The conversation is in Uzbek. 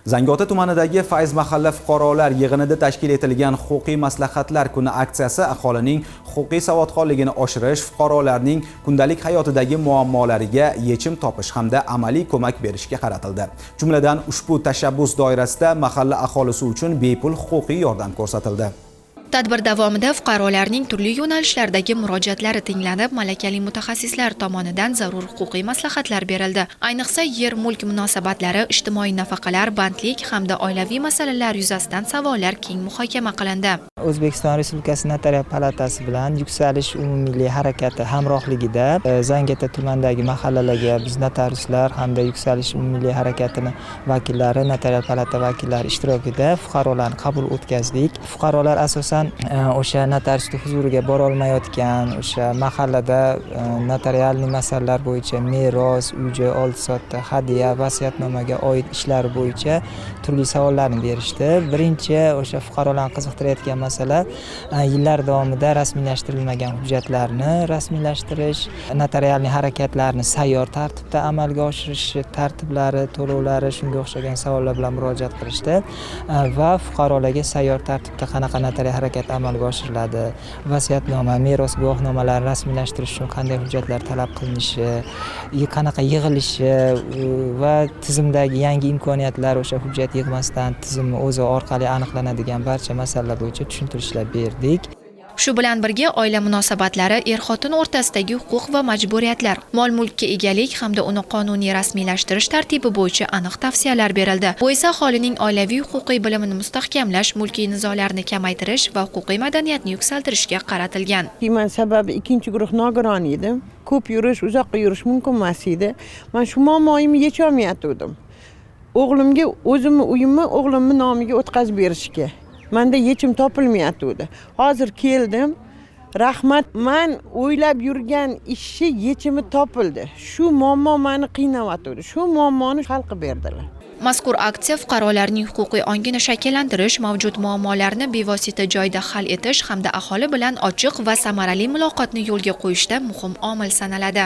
Zangiota tumanidagi Fayz mahalla fuqarolar yig'inida tashkil etilgan huquqiy maslahatlar kuni aksiyasi aholining huquqiy savodxonligini oshirish, fuqarolarning kundalik hayotidagi muammolariga yechim topish hamda amaliy ko'mak berishga qaratildi. Jumladan, ushbu tashabbus doirasida mahalla aholisi uchun bepul huquqiy yordam ko'rsatildi. Tadbir davomida fuqarolarning turli yo'nalishlardagi murojaatlari tinglanib, malakali mutaxassislar tomonidan zarur huquqiy maslahatlar berildi. Ayniqsa, yer-mulk munosabatlari, ijtimoiy nafaqalar, bandlik hamda oilaviy masalalar yuzasidan savollar keng muhokama qilindi. O'zbekiston Respublikasi Notariat palatasi bilan Yuksalish umummilliy harakati hamrohligida Zangiota tumanidagi mahallalarga biz notariuslar hamda Yuksalish umummilliy harakatining vakillari, Notariat palata vakillari ishtirokida fuqarolarni qabul o'tkazdik. Fuqarolar asosan o'sha notarius huzuriga bora olmayotgan, o'sha mahallada notarialniy masalalar bo'yicha meros, uy-joy oldi-sotdi, hadya, vasiyatnomaga oid ishlar bo'yicha turli savollarni berishdi. Birinchi o'sha fuqarolarni qiziqtirayotgan masala yillar davomida rasmiylashtirilmagan hujjatlarni rasmiylashtirish, notarialniy harakatlarni sayyor tartibda amalga oshirish tartiblari, to'lovlari, shunga o'xshagan savollar bilan murojaat qilishdi va fuqarolarga sayyor tartibda qanaqa notarial harakat amalga oshiriladi, vasiyatnoma, meros guvohnomalarini rasmiylashtirish uchun qanday hujjatlar talab qilinishi, qanaqa yig'ilishi va tizimdagi yangi imkoniyatlar, o'sha hujjat yig'masdan tizimni o'zi orqali aniqlanadigan barcha masalalar bo'yicha tushuntirishlar berdik. Shu bilan birga oila munosabatlari, er-xotin o'rtasidagi huquq va majburiyatlar, mol-mulkka egalik hamda uni qonuniy rasmiylashtirish tartibi bo'yicha aniq tavsiyalar berildi. Bu esa aholining oilaviy huquqiy bilimini mustahkamlash, mulkiy nizolarni kamaytirish va huquqiy madaniyatni yuksaltirishga qaratilgan. Men sababi ikkinchi guruh nogiron edim. Ko'p yurish, uzoqqa yurish mumkin emas edi. Men shu muammoyimni yecha olmayotgandim. O'g'limga o'zimni uyimni o'g'limning nomiga o'tkazib berishga. Menda yechim topilmayotdi. Hozir keldim. Rahmat, men o'ylab yurgan ishni yechimi topildi. Shu muammo meni qiynayotdi. Shu muammoni hal qilib berdilar. Mazkur aksiya fuqarolarning huquqiy ongini shakllantirish, mavjud muammolarni bevosita joyda hal etish hamda aholi bilan ochiq va samarali muloqotni yo'lga qo'yishda muhim omil sanaladi.